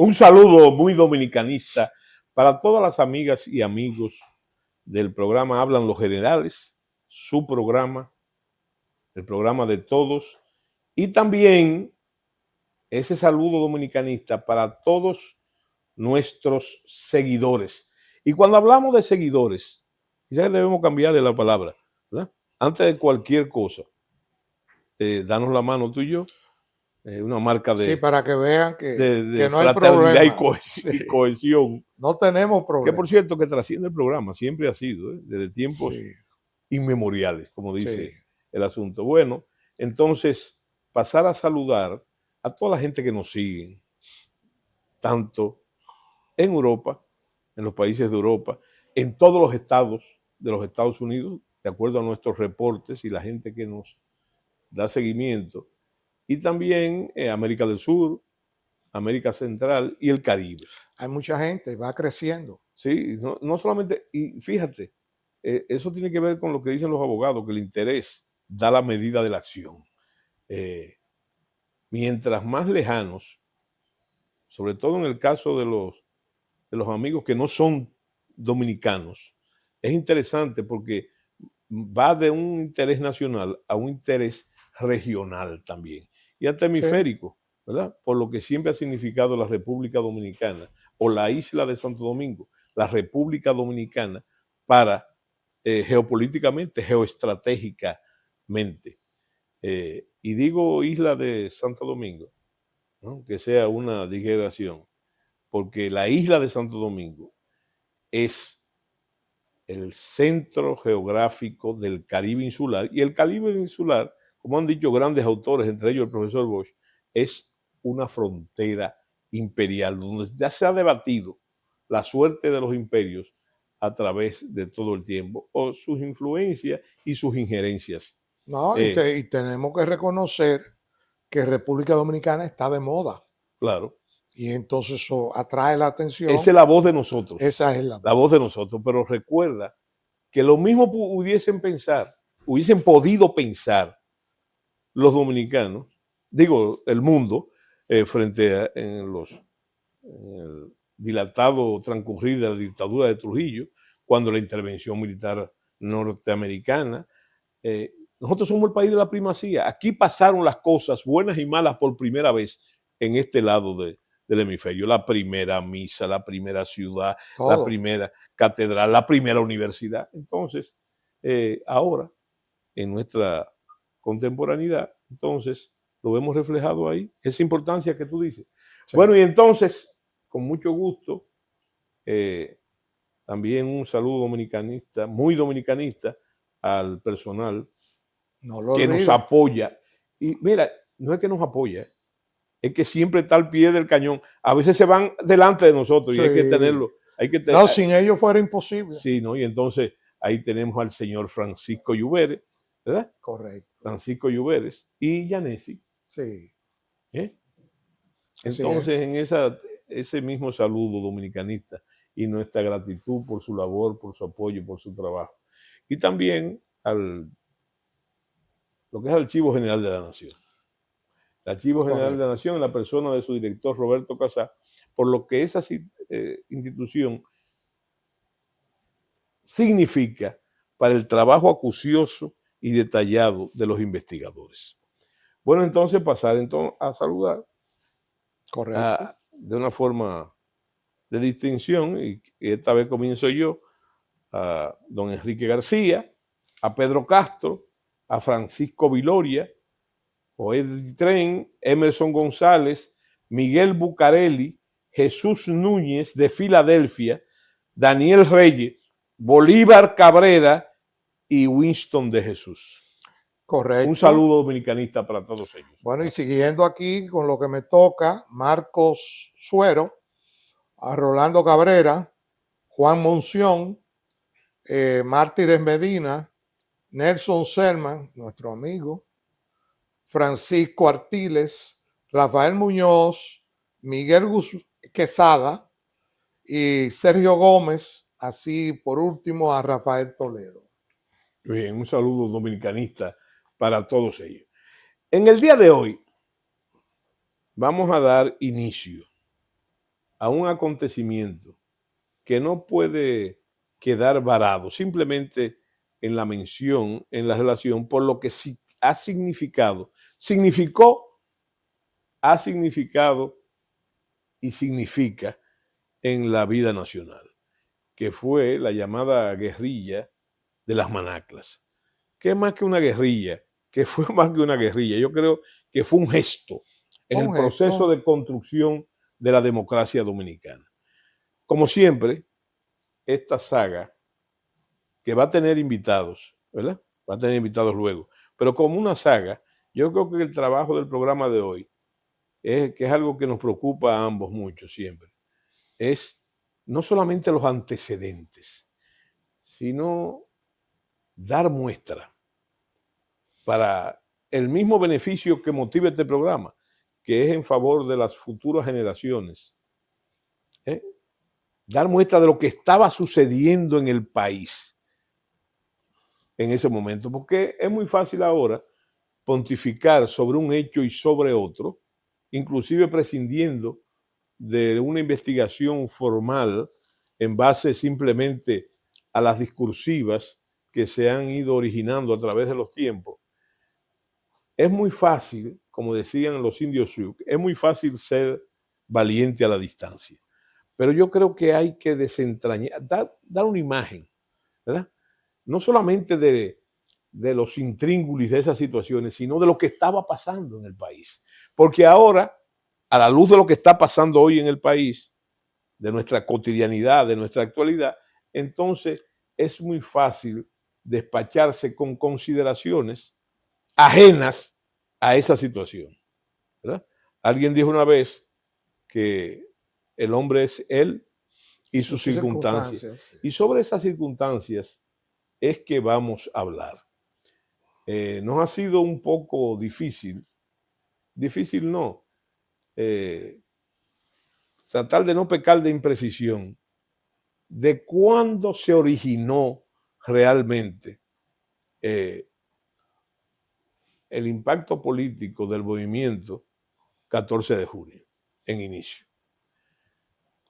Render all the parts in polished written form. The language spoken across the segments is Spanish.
Un saludo muy dominicanista para todas las amigas y amigos del programa Hablan los Generales, su programa, el programa de todos, y también ese saludo dominicanista para todos nuestros seguidores. Y cuando hablamos de seguidores, quizás debemos cambiarle la palabra, ¿verdad? Antes de cualquier cosa, danos la mano tú y yo, una marca Sí, para que vean que no hay fraternidad problema. y cohesión. No tenemos Que problema. por cierto, que trasciende el programa, siempre ha sido, desde tiempos inmemoriales, como dice el asunto. Bueno, entonces, pasar a saludar a toda la gente que nos sigue, tanto en Europa, en los países de Europa, en todos los estados de los Estados Unidos, de acuerdo a nuestros reportes y la gente que nos da seguimiento, y también América del Sur, América Central y el Caribe. Hay mucha gente, va creciendo. Sí, no solamente, y fíjate, eso tiene que ver con lo que dicen los abogados, que el interés da la medida de la acción. Mientras más lejanos, sobre todo en el caso de los amigos que no son dominicanos, es interesante porque va de un interés nacional a un interés regional también, y hasta hemisférico, ¿verdad? Por lo que siempre ha significado la República Dominicana o la isla de Santo Domingo, la República Dominicana, para geopolíticamente, geoestratégicamente. Y digo isla de Santo Domingo, ¿no? Que sea una digregación, porque la isla de Santo Domingo es el centro geográfico del Caribe insular, y el Caribe insular, como han dicho grandes autores, entre ellos el profesor Bosch, es una frontera imperial, donde ya se ha debatido la suerte de los imperios a través de todo el tiempo, o sus influencias y sus injerencias. No, y tenemos que reconocer que República Dominicana está de moda. Claro. Y entonces eso atrae la atención. Esa es la voz de nosotros. Esa es la voz de nosotros. Pero recuerda que lo mismo hubiesen podido pensar los dominicanos, digo, el mundo, frente a en el dilatado transcurrir de la dictadura de Trujillo, cuando la intervención militar norteamericana. Nosotros somos el país de la primacía. Aquí pasaron las cosas buenas y malas por primera vez en este lado del hemisferio. La primera misa, la primera ciudad, la primera catedral, la primera universidad. Entonces, ahora, en nuestra contemporaneidad, entonces, lo vemos reflejado ahí. Esa importancia que tú dices. Sí. Bueno, y entonces, con mucho gusto, también un saludo dominicanista, muy dominicanista, al personal que nos apoya. Y mira, no es que nos apoya, es que siempre está al pie del cañón. A veces se van delante de nosotros y hay que tenerlo. No, sin ellos fuera imposible. Sí, ¿no? Y entonces ahí tenemos al señor Francisco Lluveres, ¿verdad? Correcto. Francisco Lluveres y Yanesi. Sí. Entonces, en ese mismo saludo dominicanista y nuestra gratitud por su labor, por su apoyo, por su trabajo. Y también lo que es el Archivo General de la Nación. El Archivo General de la Nación, en la persona de su director Roberto Casá, por lo que esa institución significa para el trabajo acucioso y detallado de los investigadores. Bueno, entonces pasar a saludar de una forma de distinción, y esta vez comienzo yo, a don Enrique García, a Pedro Castro, a Francisco Viloria, Joel Tren, Emerson González, Miguel Bucareli, Jesús Núñez de Filadelfia, Daniel Reyes, Bolívar Cabrera y Winston de Jesús. Correcto. Un saludo dominicanista para todos ellos. Bueno, y siguiendo aquí con lo que me toca, Marcos Suero, a Rolando Cabrera, Juan Monción, Mártires Medina, Nelson Selman, nuestro amigo, Francisco Artiles, Rafael Muñoz, Miguel Quesada y Sergio Gómez, así por último a Rafael Toledo. Bien, un saludo dominicanista para todos ellos. En el día de hoy vamos a dar inicio a un acontecimiento que no puede quedar varado simplemente en la mención, en la relación, por lo que sí ha significado, ha significado y significa en la vida nacional, que fue la llamada guerrilla de las Manaclas. ¿Qué es más que una guerrilla? Que fue más que una guerrilla. Yo creo que fue un gesto en el proceso de construcción de la democracia dominicana. Como siempre, esta saga, que va a tener invitados, ¿verdad? Va a tener invitados luego, pero como una saga, yo creo que el trabajo del programa de hoy, que es algo que nos preocupa a ambos mucho siempre, es no solamente los antecedentes, sino dar muestra para el mismo beneficio que motiva este programa, que es en favor de las futuras generaciones. Dar muestra de lo que estaba sucediendo en el país en ese momento, porque es muy fácil ahora pontificar sobre un hecho y sobre otro, inclusive prescindiendo de una investigación formal en base simplemente a las discursivas que se han ido originando a través de los tiempos. Es muy fácil, como decían los indios Sioux, es muy fácil ser valiente a la distancia, pero yo creo que hay que desentrañar, dar una imagen, ¿verdad? No solamente de los intríngulis de esas situaciones, sino de lo que estaba pasando en el país. Porque ahora, a la luz de lo que está pasando hoy en el país, de nuestra cotidianidad, de nuestra actualidad, entonces es muy fácil despacharse con consideraciones ajenas a esa situación, ¿verdad? Alguien dijo una vez que el hombre es él y sus circunstancias. Y sobre esas circunstancias es que vamos a hablar. Nos ha sido un poco difícil no, tratar de no pecar de imprecisión de cuándo se originó realmente el impacto político del movimiento 14 de junio en inicio.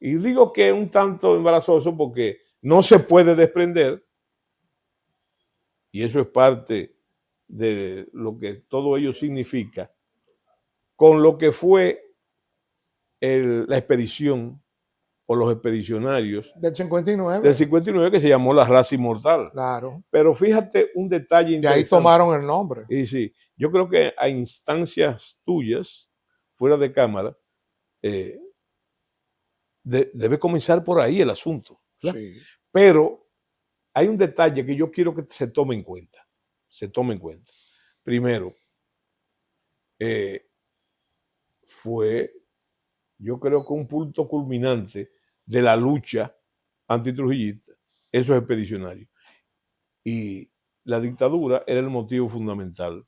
Y digo que es un tanto embarazoso porque no se puede desprender, y eso es parte de lo que todo ello significa, con lo que fue la expedición o los expedicionarios del 59. Del 59 que se llamó la raza inmortal. Claro. Pero fíjate un detalle interesante. De ahí tomaron el nombre. Y sí, yo creo que a instancias tuyas, fuera de cámara, debe comenzar por ahí el asunto, ¿verdad? Sí. Pero hay un detalle que yo quiero que se tome en cuenta. Se tome en cuenta. Primero, fue, yo creo que un punto culminante de la lucha antitrujillista, esos expedicionarios. Y la dictadura era el motivo fundamental.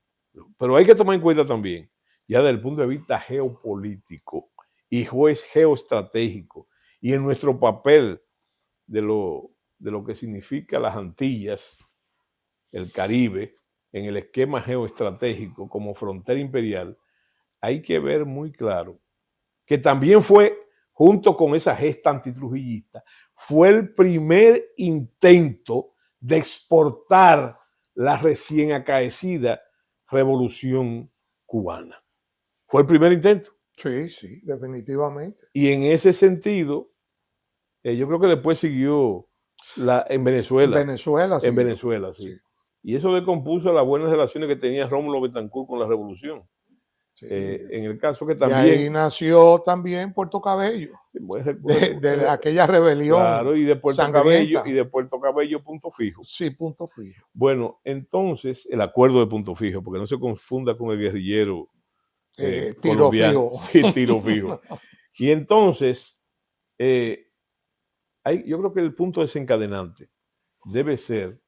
Pero hay que tomar en cuenta también, ya desde el punto de vista geopolítico y geoestratégico, y en nuestro papel de lo que significa las Antillas, el Caribe, en el esquema geoestratégico como frontera imperial, hay que ver muy claro que también fue, junto con esa gesta antitrujillista, fue el primer intento de exportar la recién acaecida revolución cubana. Fue el primer intento. Sí, sí, definitivamente. Y en ese sentido, yo creo que después siguió en Venezuela. En Venezuela, sí. Y eso descompuso las buenas relaciones que tenía Rómulo Betancourt con la revolución. Sí. En el caso que también... Y ahí nació también Puerto Cabello, sí, de aquella rebelión. Claro, y de Puerto Cabello, Punto Fijo. Sí, Punto Fijo. Bueno, entonces, el acuerdo de Punto Fijo, porque no se confunda con el guerrillero Tiro colombiano. Fijo. Sí, Tiro Fijo. Y entonces, yo creo que el punto desencadenante debe ser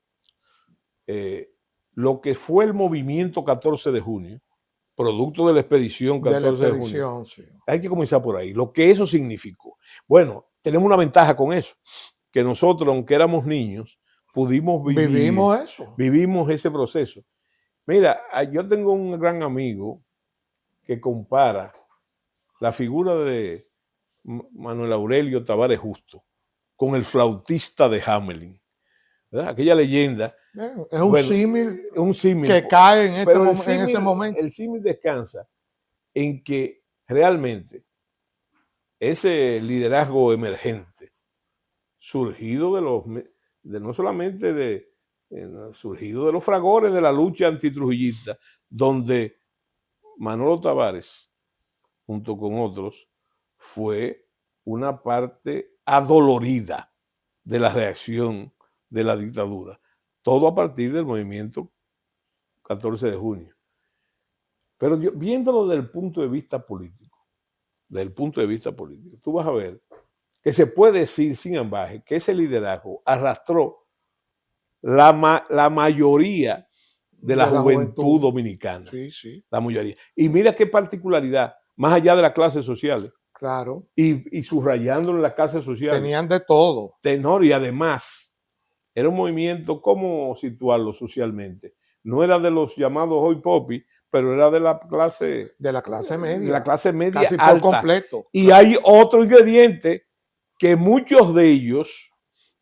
lo que fue el movimiento 14 de junio, producto de la expedición 14 de junio. Sí. Hay que comenzar por ahí, lo que eso significó. Bueno, tenemos una ventaja con eso, que nosotros, aunque éramos niños, pudimos vivimos ese proceso. Mira, yo tengo un gran amigo que compara la figura de Manuel Aurelio Tavares Justo, con el flautista de Hamelin. ¿Verdad? Aquella leyenda. Es un símil que cae en, en ese momento. El símil descansa en que realmente ese liderazgo emergente, surgido no solamente surgido de los fragores de la lucha antitrujillista, donde Manolo Tavares, junto con otros, fue una parte adolorida de la reacción de la dictadura. Todo a partir del movimiento 14 de junio. Pero viéndolo desde el punto de vista político, tú vas a ver que se puede decir sin ambaje que ese liderazgo arrastró la mayoría de la juventud dominicana. Sí, sí. La mayoría. Y mira qué particularidad, más allá de las clases sociales. Claro. Y subrayándolo en las clases sociales. Tenían de todo. Tenor, y además, era un movimiento, ¿cómo situarlo socialmente? No era de los llamados hoy popi, pero era de la clase... De la clase media. De la clase media casi alta. Por completo. Y hay otro ingrediente que muchos de ellos...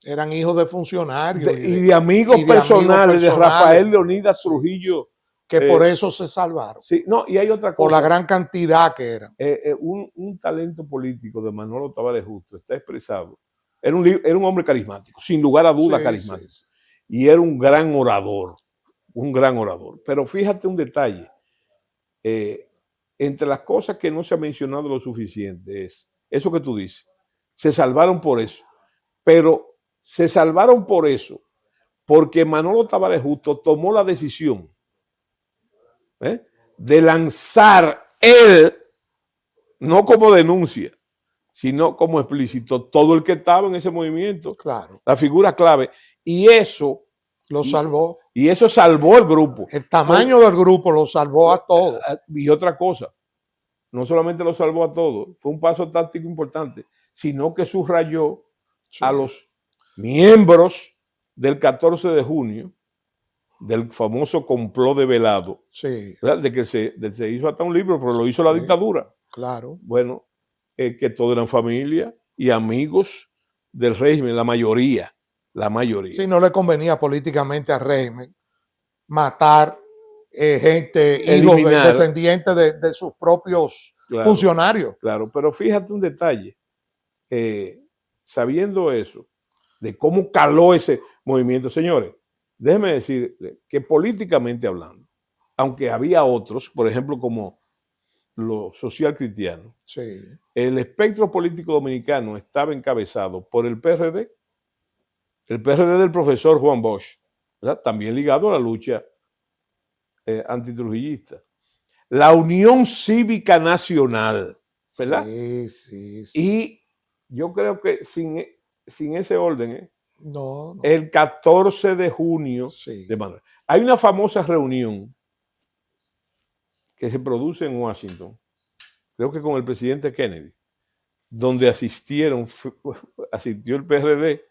Eran hijos de funcionarios. Y de amigos personales, de Rafael Leonidas Trujillo. Que por eso se salvaron. Sí, no, y hay otra cosa. Por la gran cantidad que eran. Un talento político de Manolo Tavares Justo está expresado. Era un hombre carismático, sin lugar a duda carismático. Sí. Y era un gran orador. Pero fíjate un detalle. Entre las cosas que no se ha mencionado lo suficiente es eso que tú dices. Se salvaron por eso. Pero se salvaron por eso porque Manolo Tavares Justo tomó la decisión de lanzar él, no como denuncia, sino como explícito, todo el que estaba en ese movimiento. Claro. La figura clave. Y eso lo salvó. Y eso salvó el grupo. El tamaño del grupo lo salvó a todos. Y otra cosa, no solamente lo salvó a todos, fue un paso táctico importante, sino que subrayó a los miembros del 14 de junio, del famoso complot de Velado, de que se hizo hasta un libro, pero lo hizo la dictadura. Claro. Bueno, que todos eran familia y amigos del régimen, la mayoría. Sí, no le convenía políticamente al régimen matar gente, hijos descendientes de sus propios funcionarios. Claro, pero fíjate un detalle. Sabiendo eso, de cómo caló ese movimiento, señores, déjenme decir que políticamente hablando, aunque había otros, por ejemplo, como los social cristianos, el espectro político dominicano estaba encabezado por el PRD del profesor Juan Bosch, ¿verdad? También ligado a la lucha antitrujillista. La Unión Cívica Nacional, ¿verdad? Sí. Y yo creo que sin ese orden, no. El 14 de junio de Manuel. Hay una famosa reunión que se produce en Washington, creo que con el presidente Kennedy, donde asistió el PRD,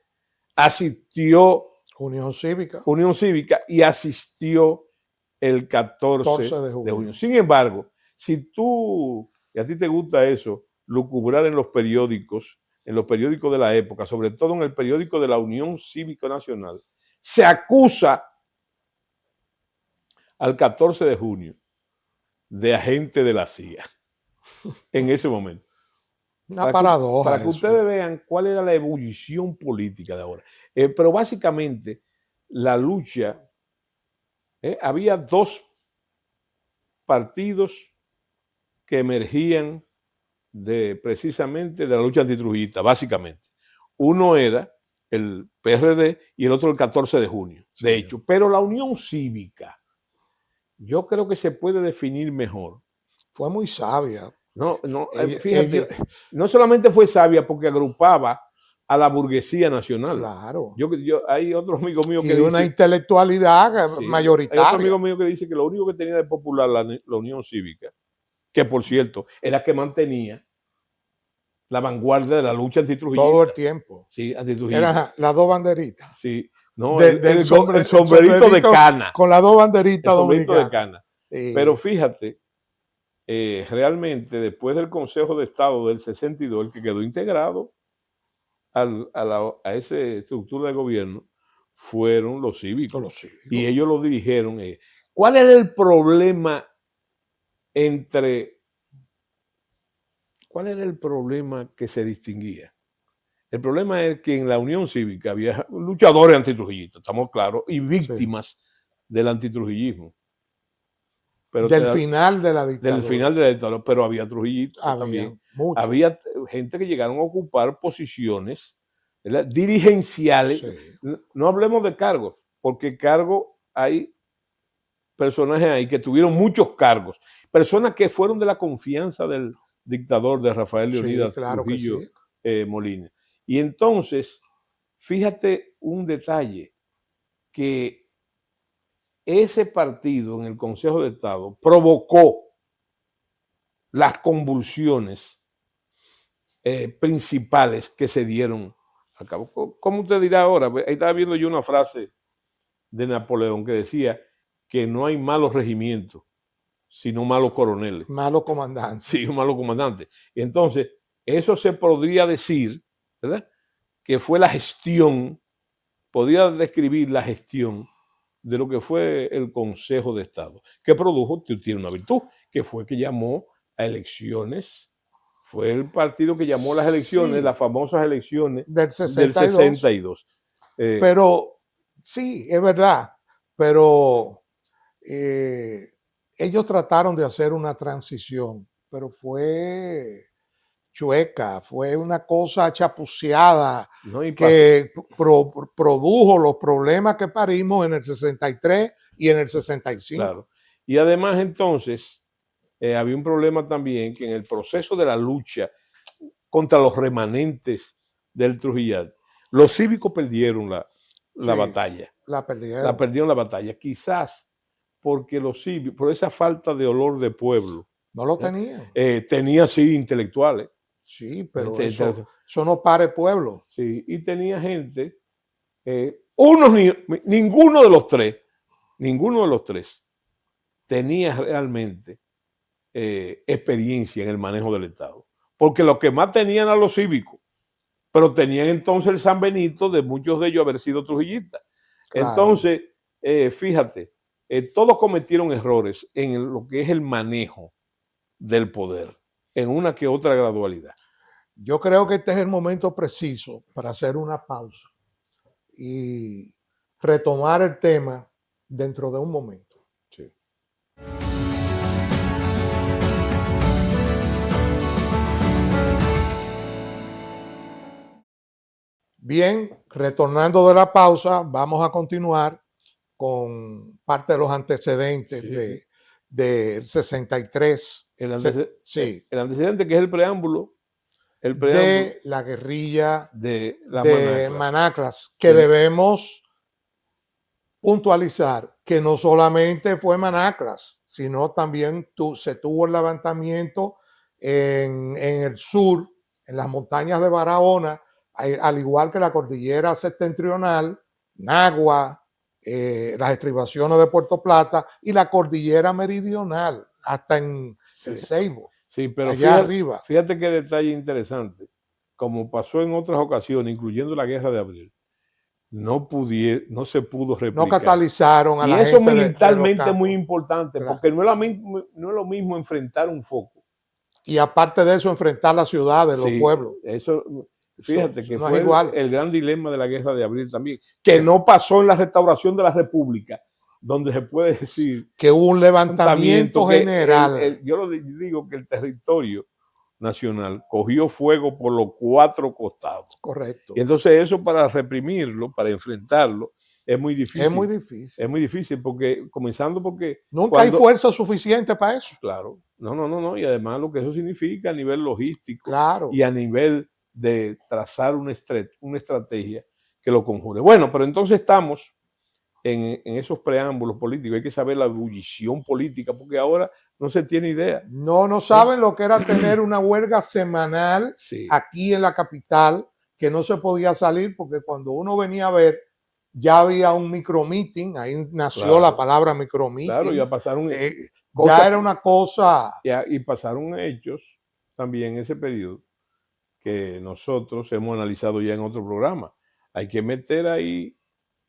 asistió Unión Cívica y asistió el 14 de junio. Sin embargo, si a ti te gusta eso, lucubrar en los periódicos de la época, sobre todo en el periódico de la Unión Cívica Nacional, se acusa al 14 de junio de agente de la CIA en ese momento. Una paradoja. Para que ustedes vean cuál era la ebullición política de ahora. Pero básicamente la lucha, había dos partidos que emergían precisamente de la lucha antitrujillista, básicamente. Uno era el PRD y el otro el 14 de junio, de hecho. Pero la Unión Cívica, yo creo que se puede definir mejor. Fue muy sabia. Fíjate, no solamente fue sabia porque agrupaba a la burguesía nacional. Claro. Hay otro amigo mío que dice... una intelectualidad mayoritaria. Hay otro amigo mío que dice que lo único que tenía de popular la Unión Cívica, que por cierto, era que mantenía la vanguardia de la lucha antitrujillista. Todo el tiempo. Sí, antitrujillista. Eran las dos banderitas. Sí. No, el sombrerito de cana. Con las dos banderitas dominicanas. De cana. Sí. Pero fíjate realmente después del Consejo de Estado del 62, el que quedó integrado a esa estructura de gobierno fueron los cívicos. Y ellos lo dirigieron. ¿Cuál era el problema ¿Cuál era el problema que se distinguía? El problema es que en la Unión Cívica había luchadores antitrujillistas, estamos claros, y víctimas del antitrujillismo. Pero del final de la dictadura. Del final de la dictadura, pero había trujillistas también. Mucho. Había gente que llegaron a ocupar posiciones, ¿verdad?, dirigenciales. No hablemos de cargos, porque cargos hay personajes ahí que tuvieron muchos cargos. Personas que fueron de la confianza del dictador, de Rafael Leónidas Trujillo Molina. Y entonces, fíjate un detalle, que ese partido en el Consejo de Estado provocó las convulsiones principales que se dieron a cabo. ¿Cómo usted dirá ahora? Ahí estaba viendo yo una frase de Napoleón que decía que no hay malos regimientos, sino malos coroneles. Malos comandantes. Sí, malos comandantes. Y entonces, eso se podría decir, ¿verdad?, que fue la gestión, podría describir la gestión de lo que fue el Consejo de Estado, que produjo, tiene una virtud, que fue que llamó a elecciones, fue el partido que llamó las elecciones, las famosas elecciones del 62. Pero, sí, es verdad, pero ellos trataron de hacer una transición, pero fue chueca, fue una cosa chapuceada, que produjo los problemas que parimos en el 63 y en el 65. Claro. Y además entonces había un problema también, que en el proceso de la lucha contra los remanentes del Trujillo, los cívicos perdieron la batalla. La perdieron. La perdieron la batalla. Quizás porque los cívicos, por esa falta de olor de pueblo. No lo tenían. Tenía, sí, intelectuales. Sí, pero eso no pare pueblo. Sí, y tenía gente, ninguno de los tres tenía realmente experiencia en el manejo del Estado. Porque los que más tenían a los cívicos, pero tenían entonces el San Benito de muchos de ellos haber sido trujillistas. Claro. Entonces, fíjate, todos cometieron errores en lo que es el manejo del poder, en una que otra gradualidad. Yo creo que este es el momento preciso para hacer una pausa y retomar el tema dentro de un momento. Sí. Bien, retornando de la pausa, vamos a continuar con parte de los antecedentes del 63. El antecedente que es el preámbulo. De la guerrilla de Manaclas, que debemos puntualizar que no solamente fue Manaclas, sino también se tuvo el levantamiento en el sur, en las montañas de Barahona, al igual que la cordillera septentrional, Nagua, las estribaciones de Puerto Plata y la cordillera meridional, hasta en el Ceibo. Sí, pero allá arriba. Fíjate qué detalle interesante. Como pasó en otras ocasiones, incluyendo la Guerra de Abril, no se pudo replicar. No catalizaron a la gente. Y eso militarmente es muy importante, claro, porque no es lo mismo enfrentar un foco. Y aparte de eso, enfrentar las ciudades, los pueblos. Eso, fíjate que fue el gran dilema de la Guerra de Abril también, que no pasó en la restauración de la República, donde se puede decir que hubo un levantamiento general. Yo lo digo que el territorio nacional cogió fuego por los 4 costados. Correcto. Y entonces eso, para reprimirlo, para enfrentarlo, es muy difícil. Es muy difícil. Es muy difícil porque, comenzando porque... Nunca hay fuerza suficiente para eso. Claro. No. Y además lo que eso significa a nivel logístico, claro, y a nivel de trazar una estrategia que lo conjure. Bueno, pero entonces estamos en esos preámbulos políticos. Hay que saber la ebullición política, porque ahora no se tiene idea. No saben lo que era tener una huelga semanal aquí en la capital, que no se podía salir, porque cuando uno venía a ver ya había un micromeeting, ahí nació Claro. la palabra micromeeting. Claro, ya pasaron ya era una cosa. Y pasaron hechos también en ese periodo que nosotros hemos analizado ya en otro programa. Hay que meter ahí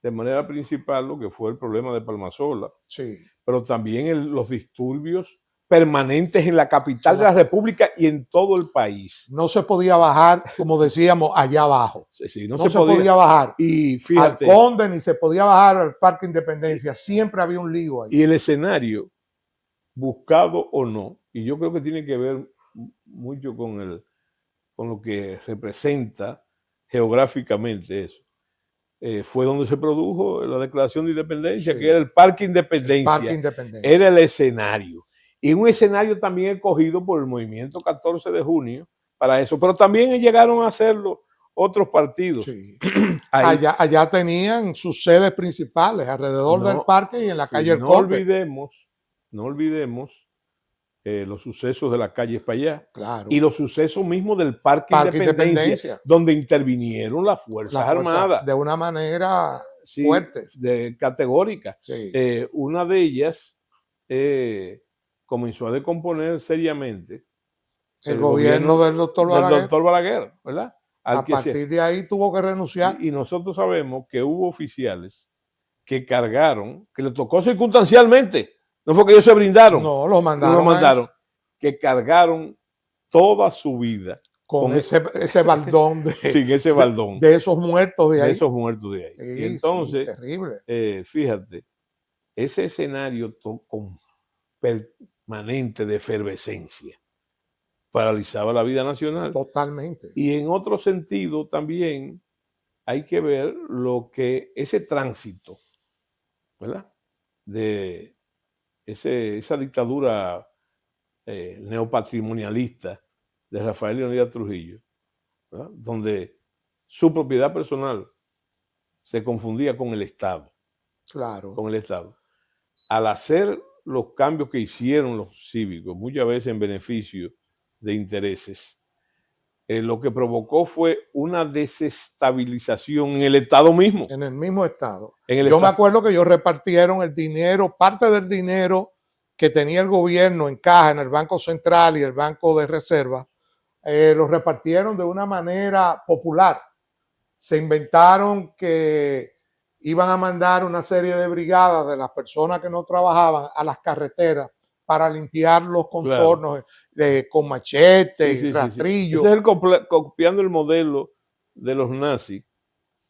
de manera principal lo que fue el problema de Palmasola, Sí. pero también los disturbios permanentes en la capital de la República y en todo el país. No se podía bajar, como decíamos, allá abajo. Sí, no se podía bajar. Y fíjate, al Conde ni se podía bajar al Parque Independencia. Siempre había un lío ahí. Y el escenario, buscado o no, y yo creo que tiene que ver mucho con lo que representa geográficamente eso. Fue donde se produjo la Declaración de Independencia, sí, que era el Parque Independencia. El Parque Independencia. Era el escenario. Y un escenario también escogido por el movimiento 14 de junio para eso. Pero también llegaron a hacerlo otros partidos. Sí. allá tenían sus sedes principales alrededor del parque y en la calle El Conde. No olvidemos los sucesos de la calle Espaillá, claro, y los sucesos mismos del Parque Independencia, donde intervinieron las Fuerzas Armadas. De una manera fuerte. Categórica. Sí. Una de ellas comenzó a decomponer seriamente el gobierno del doctor Balaguer, ¿verdad? A partir de ahí tuvo que renunciar. Y nosotros sabemos que hubo oficiales que cargaron, que le tocó circunstancialmente. No fue que ellos se brindaron. No, lo mandaron. No lo mandaron. Que cargaron toda su vida. Con ese baldón. Ese baldón. De esos muertos de ahí. De esos muertos de ahí. Sí, y entonces, sí, terrible. Fíjate, ese escenario permanente de efervescencia paralizaba la vida nacional. Totalmente. Y en otro sentido también hay que ver lo que ese tránsito, ¿verdad? De esa dictadura neopatrimonialista de Rafael Leónidas Trujillo, ¿verdad? Donde su propiedad personal se confundía con el Estado. Claro. Con el Estado. Al hacer los cambios que hicieron los cívicos, muchas veces en beneficio de intereses, lo que provocó fue una desestabilización en el Estado mismo. En el mismo Estado. Me acuerdo que ellos repartieron el dinero, parte del dinero que tenía el gobierno en caja en el Banco Central y el Banco de Reserva, lo repartieron de una manera popular. Se inventaron que iban a mandar una serie de brigadas de las personas que no trabajaban a las carreteras para limpiar los contornos, claro, con machetes y rastrillos. Ese es copiando el modelo de los nazis.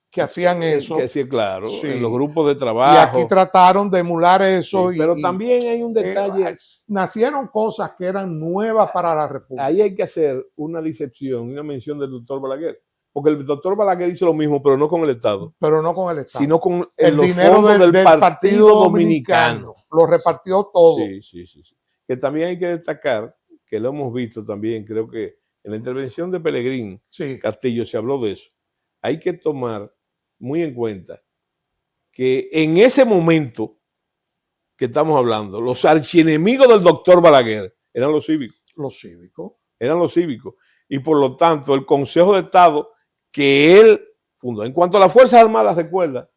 Que hacían eso. Que sí, claro, en los grupos de trabajo. Y aquí trataron de emular eso. Pero también hay un detalle. Nacieron cosas que eran nuevas para la República. Ahí hay que hacer una disección, una mención del doctor Balaguer. Porque el doctor Balaguer hizo lo mismo, pero no con el Estado. Pero no con el Estado. Sino con el dinero del Partido Dominicano. Lo repartió todo. Sí. Que también hay que destacar, que lo hemos visto también, creo que en la intervención de Pelegrín Castillo se habló de eso. Hay que tomar muy en cuenta que en ese momento que estamos hablando, los archienemigos del doctor Balaguer eran los cívicos. Eran los cívicos. Y por lo tanto, el Consejo de Estado que él fundó. En cuanto a las Fuerzas Armadas, recuerda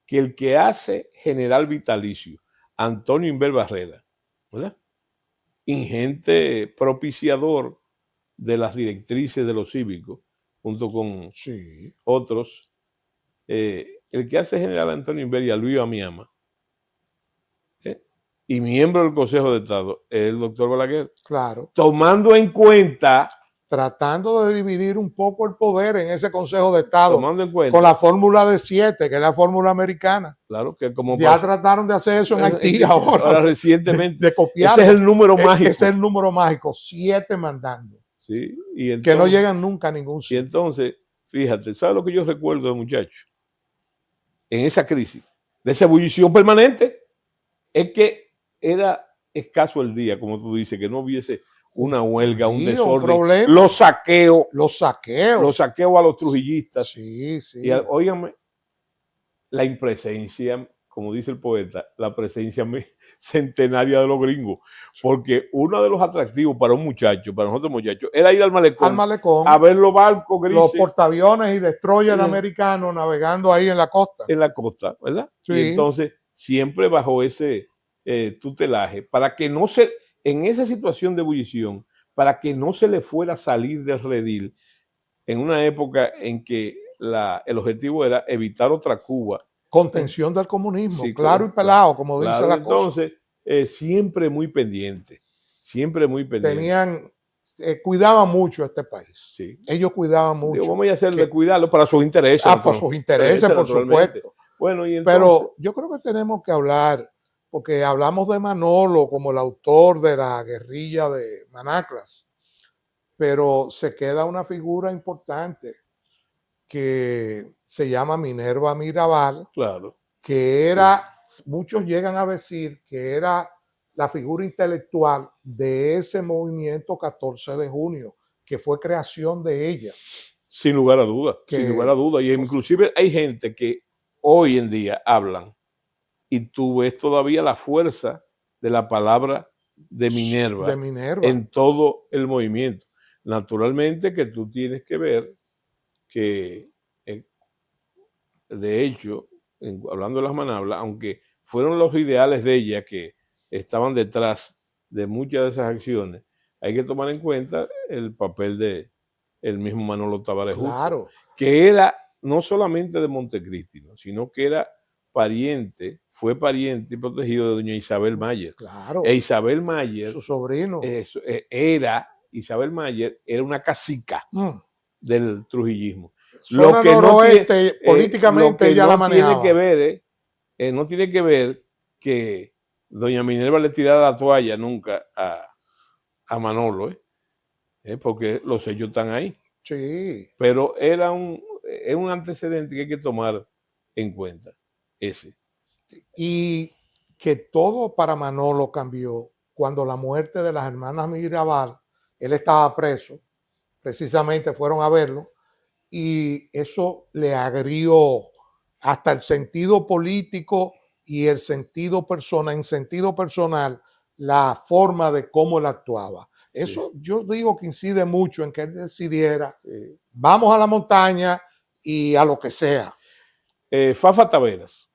que el que hace general vitalicio, Antonio Inver Barrera, ¿verdad? Ingente propiciador de las directrices de los cívicos, junto con otros. El que hace general Antonio Inver y a Luis Amiama, y miembro del Consejo de Estado, es el doctor Balaguer. Claro. Tomando en cuenta. Tratando de dividir un poco el poder en ese Consejo de Estado. Tomando en cuenta. Con la fórmula de 7, que es la fórmula americana. Claro, que como ya trataron de hacer eso en Haití ahora. Recientemente. De copiar. Ese es el número mágico. Ese es el número mágico. 7 mandando. Sí. Y entonces, que no llegan nunca a ningún sitio. Y entonces, fíjate, ¿sabes lo que yo recuerdo de muchacho? En esa crisis, de esa ebullición permanente, es que era escaso el día, como tú dices, que no hubiese una huelga, un desorden, los saqueos a los trujillistas. Sí. Y óigame, la impresencia como dice el poeta, la presencia centenaria de los gringos, porque uno de los atractivos para un muchacho, para nosotros muchachos, era ir al malecón, a ver los barcos grises, los portaaviones y destroyers americanos navegando ahí en la costa. En la costa, ¿verdad? Sí. Y entonces, siempre bajo ese tutelaje, para que no se, en esa situación de ebullición, para que no se le fuera a salir del redil, en una época en que el objetivo era evitar otra Cuba. Contención del comunismo, sí, claro y pelado, como dice la cosa. Entonces, siempre muy pendiente, cuidaban mucho a este país. Sí. Ellos cuidaban mucho. Digo, vamos a hacer de cuidarlo para sus intereses. Por sus intereses, por supuesto. Bueno, y entonces, pero yo creo que tenemos que hablar, porque hablamos de Manolo como el autor de la guerrilla de Manaclas, pero se queda una figura importante que se llama Minerva Mirabal, claro, que era, muchos llegan a decir que era la figura intelectual de ese movimiento 14 de junio, que fue creación de ella. Sin lugar a dudas, sin lugar a dudas. Y inclusive hay gente que hoy en día hablan y tú ves todavía la fuerza de la palabra de Minerva, en todo el movimiento. Naturalmente que tú tienes que ver que, de hecho, hablando de las Manablas, aunque fueron los ideales de ella que estaban detrás de muchas de esas acciones, hay que tomar en cuenta el papel de el mismo Manolo Tavares Justo, que era no solamente de Montecristi, ¿no? Sino que era fue pariente y protegido de doña Isabel Mayer. Claro. E Isabel Mayer, su sobrino, Isabel Mayer era una cacica del trujillismo. Zona noroeste, políticamente ella la manejaba. No tiene que ver que doña Minerva le tirara la toalla nunca a Manolo, porque los hechos están ahí. Sí. Pero es un antecedente que hay que tomar en cuenta, ese. Y que todo para Manolo cambió cuando la muerte de las hermanas Mirabal, él estaba preso, precisamente fueron a verlo, y eso le agrió hasta el sentido político y el sentido personal, en sentido personal, la forma de cómo él actuaba. Eso yo digo que incide mucho en que él decidiera, vamos a la montaña y a lo que sea. Fafa Taveras,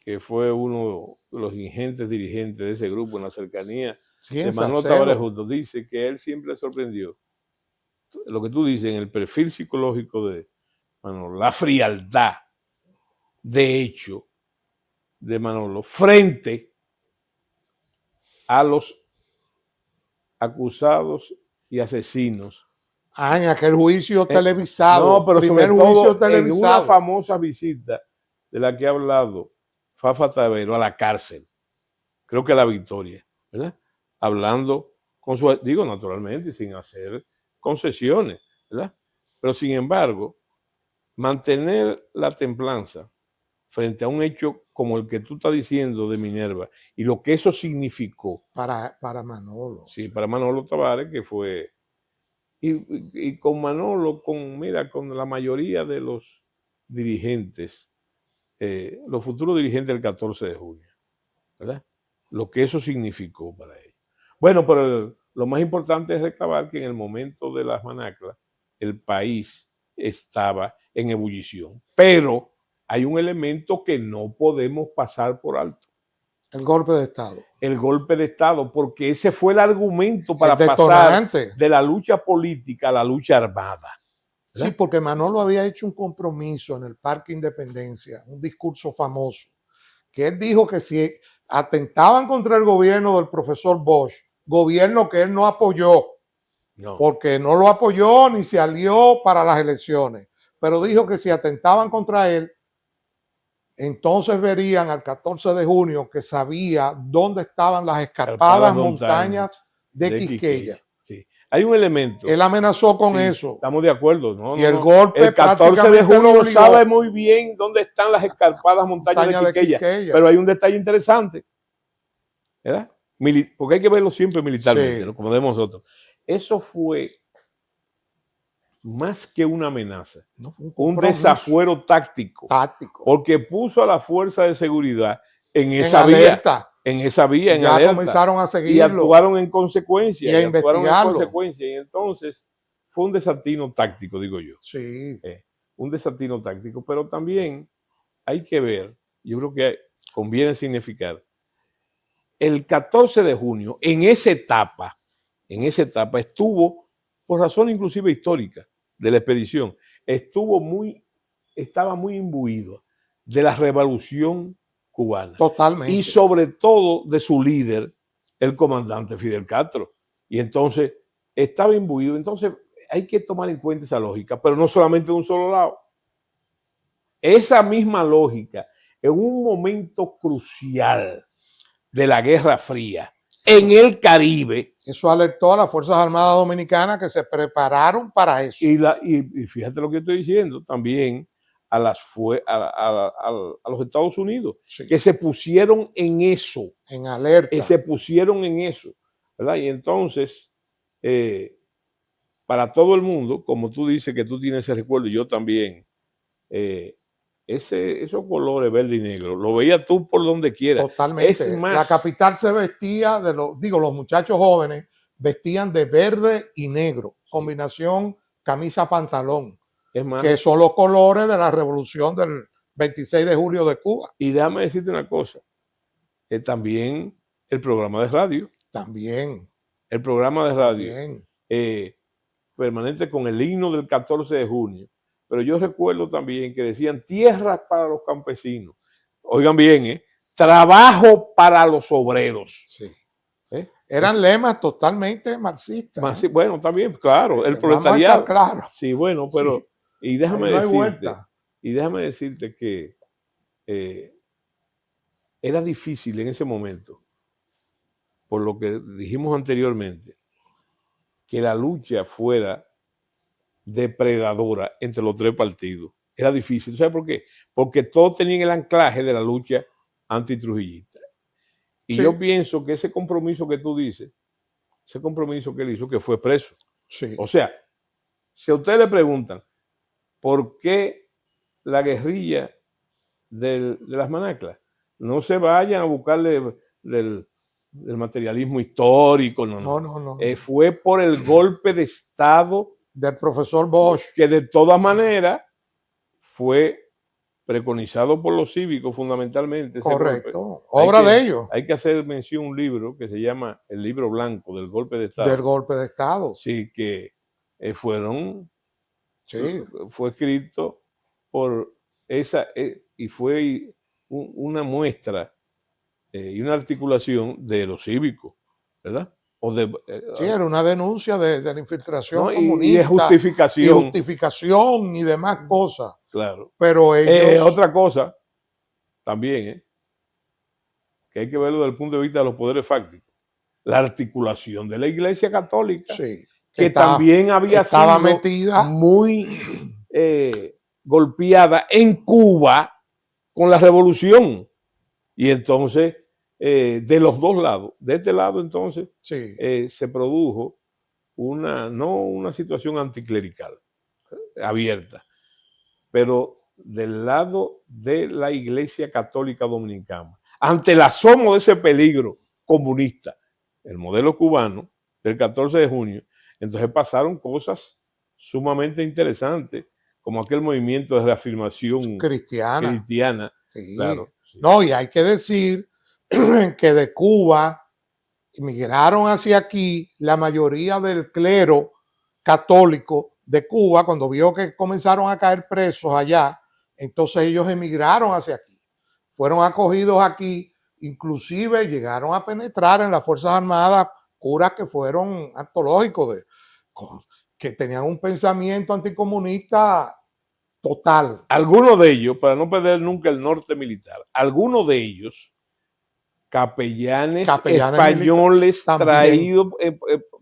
que fue uno de los ingentes dirigentes de ese grupo en la cercanía de Manolo Tavares Justo, dice que él siempre sorprendió lo que tú dices en el perfil psicológico de Manolo, la frialdad de hecho de Manolo frente a los acusados y asesinos. En aquel juicio televisado. No, pero sobre todo en una famosa visita de la que ha hablado Fafa Taveras a la cárcel, creo que a La Victoria, ¿verdad? Hablando con su, digo naturalmente, sin hacer concesiones, ¿verdad? Pero sin embargo, mantener la templanza frente a un hecho como el que tú estás diciendo de Minerva y lo que eso significó para Manolo. Sí, para Manolo Tavares, que fue y con Manolo, con la mayoría de los dirigentes, los futuros dirigentes del 14 de junio, ¿verdad? Lo que eso significó para ellos. Bueno, pero lo más importante es reclamar que en el momento de las Manaclas el país estaba en ebullición, pero hay un elemento que no podemos pasar por alto. El golpe de Estado. El golpe de Estado, porque ese fue el argumento para pasar de la lucha política a la lucha armada. ¿Verdad? Sí, porque Manolo había hecho un compromiso en el Parque Independencia, un discurso famoso, que él dijo que si atentaban contra el gobierno del profesor Bosch, gobierno que él no apoyó, porque no lo apoyó ni se alió para las elecciones, pero dijo que si atentaban contra él, entonces verían al 14 de junio que sabía dónde estaban las escarpadas montañas de Quisqueya. Sí. Hay un elemento. Él amenazó con eso. Estamos de acuerdo. No, y el golpe el 14 de junio sabe muy bien dónde están las escarpadas montañas de Quisqueya. Pero hay un detalle interesante, ¿verdad? Porque hay que verlo siempre militarmente, ¿no? Como vemos nosotros. Eso fue más que una amenaza, No, fue un compromiso desafuero táctico, táctico. porque puso a la fuerza de seguridad en En esa vía, alerta. en esa vía, en Ya alerta, comenzaron a y seguirlo actuaron en consecuencia, y a actuaron en investigarlo. consecuencia, y entonces fue un desatino táctico, digo yo. Sí. Un desatino táctico, pero también hay que ver, yo creo que conviene significar, el 14 de junio, en esa etapa estuvo, por razón inclusive histórica de la expedición, estaba muy imbuido de la revolución cubana. Totalmente. Y sobre todo de su líder, el comandante Fidel Castro. Y entonces estaba imbuido. Entonces hay que tomar en cuenta esa lógica, pero no solamente de un solo lado. Esa misma lógica, en un momento crucial de la Guerra Fría, en el Caribe. Eso alertó a las Fuerzas Armadas Dominicanas que se prepararon para eso. Y fíjate lo que estoy diciendo, también a los Estados Unidos, Sí. que se pusieron en eso. En alerta. Que se pusieron en eso, ¿verdad? Y entonces, para todo el mundo, como tú dices que tú tienes ese recuerdo, yo también, esos colores verde y negro, lo veías tú por donde quiera. Totalmente. Es más, la capital se vestía los muchachos jóvenes vestían de verde y negro, combinación camisa-pantalón, es más, que son los colores de la revolución del 26 de julio de Cuba. Y déjame decirte una cosa, también el programa de radio. También. El programa de radio también. Permanente con el himno del 14 de junio. Pero yo recuerdo también que decían tierras para los campesinos. Oigan bien, trabajo para los obreros. Sí. Eran lemas totalmente marxistas. Bueno, también, claro, el proletariado. Claro. Sí, bueno, pero Sí. Y déjame no decirte que era difícil en ese momento, por lo que dijimos anteriormente, que la lucha fuera depredadora entre los tres partidos. Era difícil. ¿Sabes por qué? Porque todos tenían el anclaje de la lucha antitrujillista. Y yo pienso que ese compromiso que tú dices, ese compromiso que él hizo, que fue preso. Sí. O sea, si a ustedes le preguntan por qué la guerrilla de las Manaclas, no se vayan a buscarle del materialismo histórico, no. Fue por el golpe de Estado del profesor Bosch, que de todas maneras fue preconizado por los cívicos fundamentalmente. Correcto, obra de ellos. Hay que hacer mención a un libro que se llama El Libro Blanco del Golpe de Estado. Del Golpe de Estado. Sí, que fue escrito por esa, y fue una muestra y una articulación de los cívicos, ¿verdad? Sí, era una denuncia de la infiltración comunista. Y de justificación. Y justificación y demás cosas. Claro. Pero ellos... otra cosa también, que hay que verlo desde el punto de vista de los poderes fácticos. La articulación de la Iglesia Católica, que también estaba metida, muy golpeada en Cuba con la revolución. Y entonces, de los dos lados, de este lado entonces, se produjo no una situación anticlerical abierta, pero del lado de la Iglesia Católica Dominicana, ante el asomo de ese peligro comunista, el modelo cubano del 14 de junio, entonces pasaron cosas sumamente interesantes, como aquel movimiento de reafirmación cristiana. Sí. Claro, sí. No, y hay que decir que de Cuba emigraron hacia aquí la mayoría del clero católico de Cuba, cuando vio que comenzaron a caer presos allá, entonces ellos emigraron hacia aquí. Fueron acogidos aquí, inclusive llegaron a penetrar en las Fuerzas Armadas curas que fueron antológicos, que tenían un pensamiento anticomunista total. Algunos de ellos, para no perder nunca el norte militar, algunos de ellos capellanes españoles traídos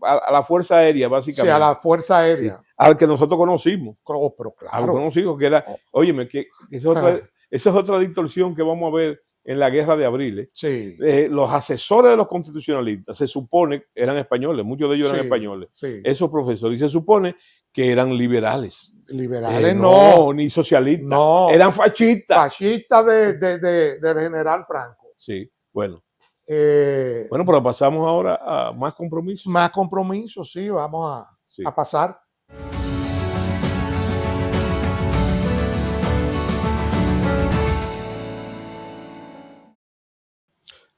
a la Fuerza Aérea, básicamente. Sí, a la Fuerza Aérea. Sí, al que nosotros conocimos. Pero claro. Al que conocimos, que era, óyeme, que esa es otra distorsión que vamos a ver en la guerra de abril. Sí. Los asesores de los constitucionalistas se supone eran españoles, muchos de ellos eran Sí, españoles, sí. esos profesores, y se supone que eran liberales. Liberales no, ni socialistas, no. eran fascistas. Fascistas del general Franco. Sí, bueno. Bueno, pero pasamos ahora a más compromisos. Más compromisos, sí, vamos a pasar.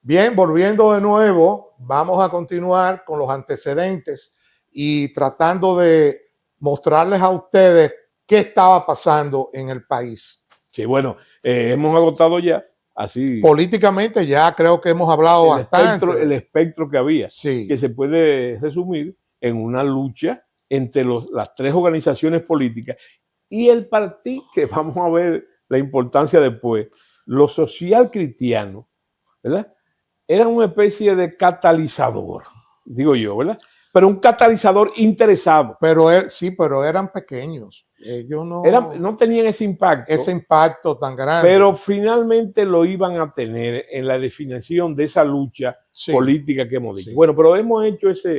Bien, volviendo de nuevo, vamos a continuar con los antecedentes y tratando de mostrarles a ustedes qué estaba pasando en el país. Sí, bueno, hemos agotado ya, así. Políticamente ya creo que hemos hablado bastante. El espectro que había, sí. Que se puede resumir en una lucha entre las tres organizaciones políticas y el partido, que vamos a ver la importancia después, los social cristianos, ¿verdad? Eran una especie de catalizador, digo yo, ¿verdad? Pero un catalizador interesado. Pero sí, pero eran pequeños. Ellos no tenían ese impacto tan grande. Pero finalmente lo iban a tener en la definición de esa lucha política que hemos dicho. Sí. Bueno, pero hemos hecho esa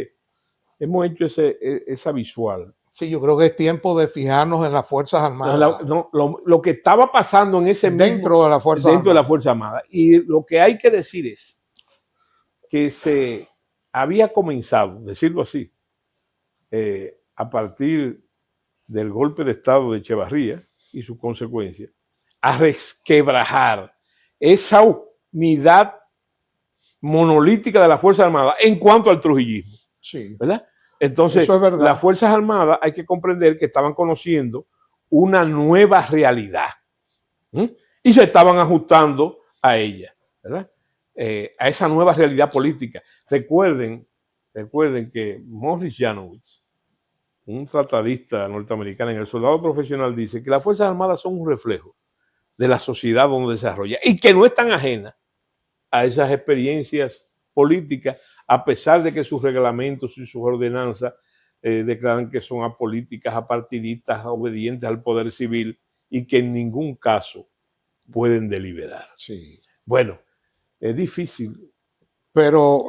visual. Sí, yo creo que es tiempo de fijarnos en las Fuerzas Armadas. Lo que estaba pasando en ese dentro de la Fuerza Armada. Y lo que hay que decir es que se había comenzado, decirlo así, a partir del golpe de Estado de Echevarría y sus consecuencias, a resquebrajar esa unidad monolítica de la Fuerza Armada en cuanto al trujillismo. Sí. ¿Verdad? Entonces, las Fuerzas Armadas hay que comprender que estaban conociendo una nueva realidad y se estaban ajustando a ella, ¿verdad? A esa nueva realidad política. Recuerden que Morris Janowitz, un tratadista norteamericano en El Soldado Profesional, dice que las Fuerzas Armadas son un reflejo de la sociedad donde desarrolla y que no están ajenas a esas experiencias políticas, a pesar de que sus reglamentos y sus ordenanzas declaran que son apolíticas, apartidistas, obedientes al poder civil y que en ningún caso pueden deliberar. Sí. Bueno, es difícil. Pero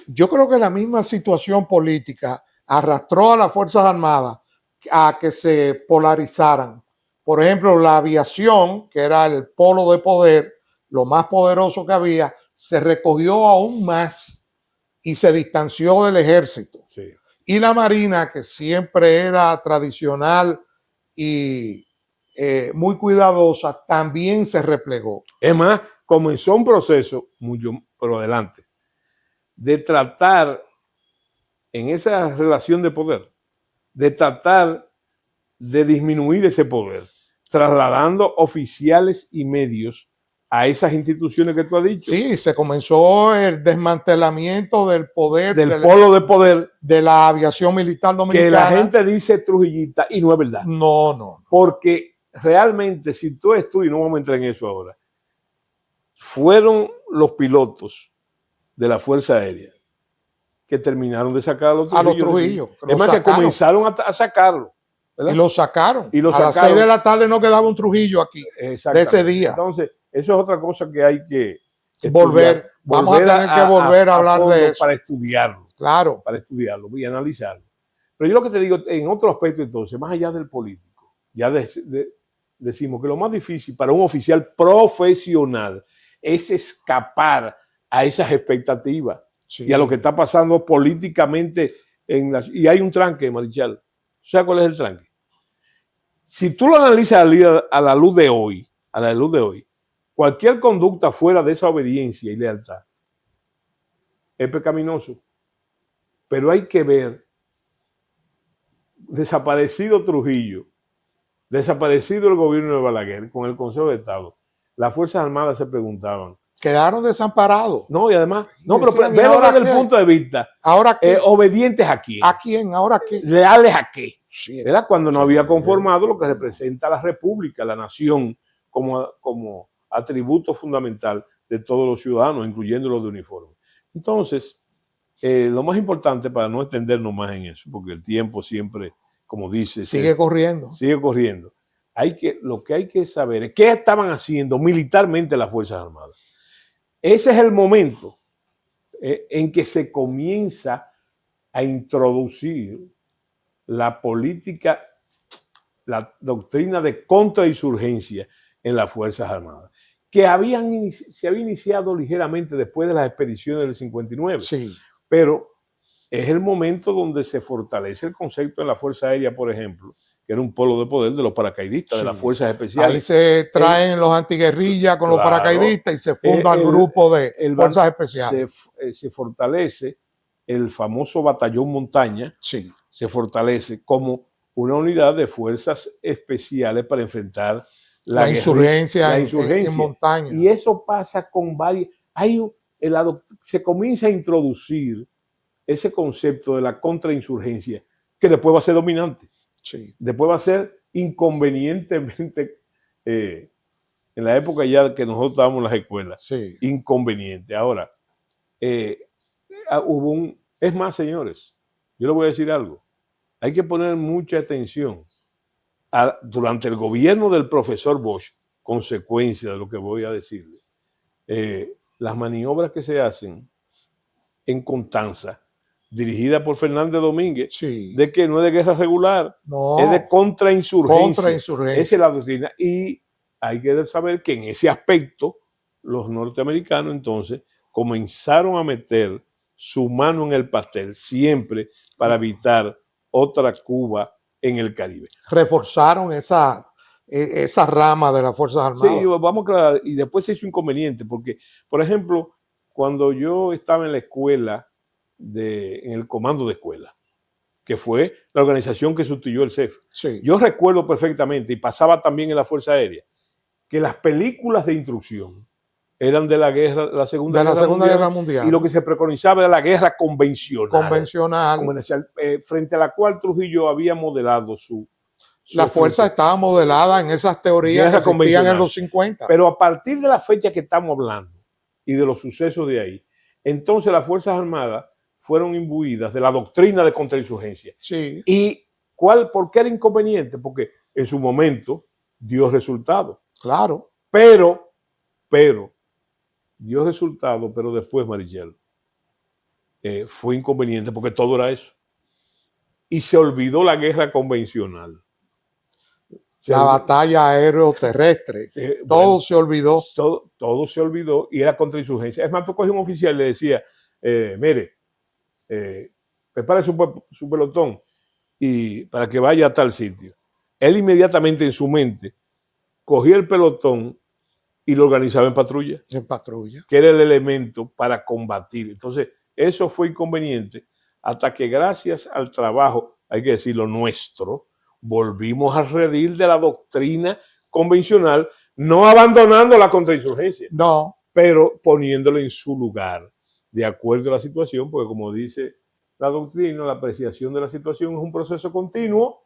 yo creo que la misma situación política arrastró a las Fuerzas Armadas a que se polarizaran. Por ejemplo, la aviación, que era el polo de poder, lo más poderoso que había, se recogió aún más y se distanció del ejército. Sí. Y la Marina, que siempre era tradicional y muy cuidadosa, también se replegó. Es más, comenzó un proceso, mucho por adelante, de tratar en esa relación de poder, de tratar de disminuir ese poder, trasladando oficiales y medios a esas instituciones que tú has dicho. Sí, se comenzó el desmantelamiento del poder. Del polo de poder. De la aviación militar dominicana. Que la gente dice trujillista y no es verdad. No. Porque realmente, si tú estudias, no vamos a entrar en eso ahora, fueron los pilotos de la Fuerza Aérea que terminaron de sacar a los Trujillos. Es más, que comenzaron a sacarlo. ¿verdad? Y lo sacaron. A las 6 de la tarde no quedaba un Trujillo aquí de ese día. Entonces, eso es otra cosa que hay que volver. Vamos a tener que volver a hablar de eso. Para estudiarlo. Claro. Para estudiarlo y analizarlo. Pero yo lo que te digo, en otro aspecto entonces, más allá del político, ya decimos que lo más difícil para un oficial profesional es escapar a esas expectativas y a lo que está pasando políticamente. Y hay un tranque, Marichal. ¿Sabes cuál es el tranque? Si tú lo analizas a la luz de hoy, cualquier conducta fuera de esa obediencia y lealtad es pecaminoso. Pero hay que ver, desaparecido Trujillo, desaparecido el gobierno de Balaguer con el Consejo de Estado, las Fuerzas Armadas se preguntaban. Quedaron desamparados. No, y además, pero velo desde el punto de vista. ¿Ahora qué? ¿Obedientes a quién? ¿A quién? ¿Ahora qué? ¿Leales a qué? Sí. ¿Verdad? Cuando no había conformado lo que representa la República, la nación, como atributo fundamental de todos los ciudadanos, incluyendo los de uniforme. Entonces, lo más importante, para no extendernos más en eso, porque el tiempo siempre, como dice, sigue corriendo. Lo que hay que saber es qué estaban haciendo militarmente las Fuerzas Armadas. ese es el momento en que se comienza a introducir la política, la doctrina de contrainsurgencia en las Fuerzas Armadas, que se había iniciado ligeramente después de las expediciones del 59. Sí. Pero es el momento donde se fortalece el concepto en la Fuerza Aérea, por ejemplo, que era un polo de poder de los paracaidistas, Sí. de las Fuerzas Especiales. Ahí se traen los antiguerrillas con los paracaidistas y se funda el grupo de Fuerzas Especiales. Se fortalece el famoso Batallón Montaña, sí. se fortalece como una unidad de fuerzas especiales para enfrentar la insurgencia en montaña. Y eso pasa con varios. Se comienza a introducir ese concepto de la contrainsurgencia, que después va a ser dominante. Sí. Después va a ser inconvenientemente, en la época ya que nosotros estábamos en las escuelas, sí. inconveniente. Ahora, es más, señores, yo les voy a decir algo. Hay que poner mucha atención durante el gobierno del profesor Bosch, consecuencia de lo que voy a decirle, las maniobras que se hacen en Constanza, dirigida por Fernández Domínguez, sí. de que no es de guerra regular, no. es de contrainsurgencia. Esa es la doctrina. Y hay que saber que en ese aspecto los norteamericanos entonces comenzaron a meter su mano en el pastel siempre para evitar otra Cuba en el Caribe. Reforzaron esa rama de las Fuerzas Armadas. Sí, vamos a aclarar. Y después se hizo inconveniente porque, por ejemplo, cuando yo estaba en la escuela, en el comando de escuela, que fue la organización que sustituyó el CEF, sí. yo recuerdo perfectamente, y pasaba también en la Fuerza Aérea, que las películas de instrucción eran de la Segunda Guerra Mundial. Y lo que se preconizaba era la guerra convencional. Frente a la cual Trujillo había modelado su la fuerza estaba modelada en esas teorías que existían en los 50. Pero a partir de la fecha que estamos hablando y de los sucesos de ahí, entonces las Fuerzas Armadas fueron imbuidas de la doctrina de contrainsurgencia. Sí. ¿Y por qué era inconveniente? Porque en su momento dio resultado. Claro. Pero dio resultado, pero después, Marichel, fue inconveniente porque todo era eso. Y se olvidó la guerra convencional. La batalla aeroterrestre. Todo se olvidó. Todo se olvidó y era contrainsurgencia. Es más, tú cogías un oficial y le decía, mire, prepare su pelotón y para que vaya a tal sitio. Él inmediatamente en su mente cogía el pelotón y lo organizaba en patrulla. En patrulla. Que era el elemento para combatir. Entonces, eso fue inconveniente hasta que gracias al trabajo, hay que decirlo, nuestro, volvimos al redil de la doctrina convencional, no abandonando la contrainsurgencia. No. Pero poniéndolo en su lugar, de acuerdo a la situación, porque como dice la doctrina, la apreciación de la situación es un proceso continuo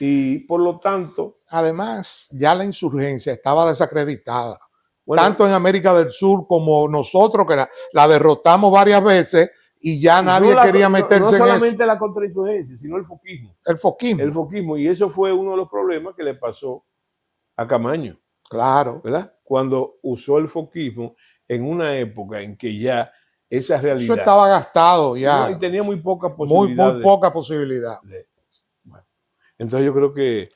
y por lo tanto... Además, ya la insurgencia estaba desacreditada. Bueno, tanto en América del Sur como nosotros, que la derrotamos varias veces y ya nadie quería meterse en eso. No solamente la contrainsurgencia, sino el foquismo. El foquismo. El foquismo. Y eso fue uno de los problemas que le pasó a Camaño. Claro. ¿Verdad? Cuando usó el foquismo en una época en que ya esa realidad... Eso estaba gastado ya. No, y tenía muy poca posibilidad. Muy poca posibilidad. Bueno. Entonces yo creo que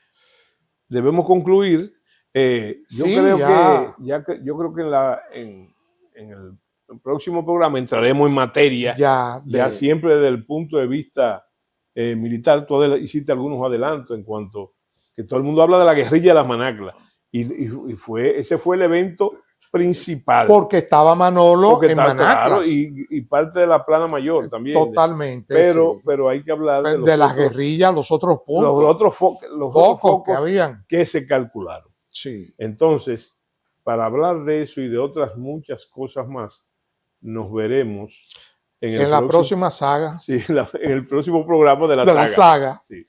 debemos concluir. Yo creo que en el próximo programa entraremos en materia, ya siempre desde el punto de vista militar. Tú hiciste algunos adelantos en cuanto que todo el mundo habla de la guerrilla de las Manaclas y ese fue el evento principal. Porque estaba Manolo en Manaclas. Claro, y parte de la plana mayor también. Totalmente. Pero hay que hablar de las guerrillas, los otros puntos. Los otros focos que habían. Que se calcularon. Sí. Entonces, para hablar de eso y de otras muchas cosas más, nos veremos en la próxima saga. Sí, en el próximo programa de la saga. Sí.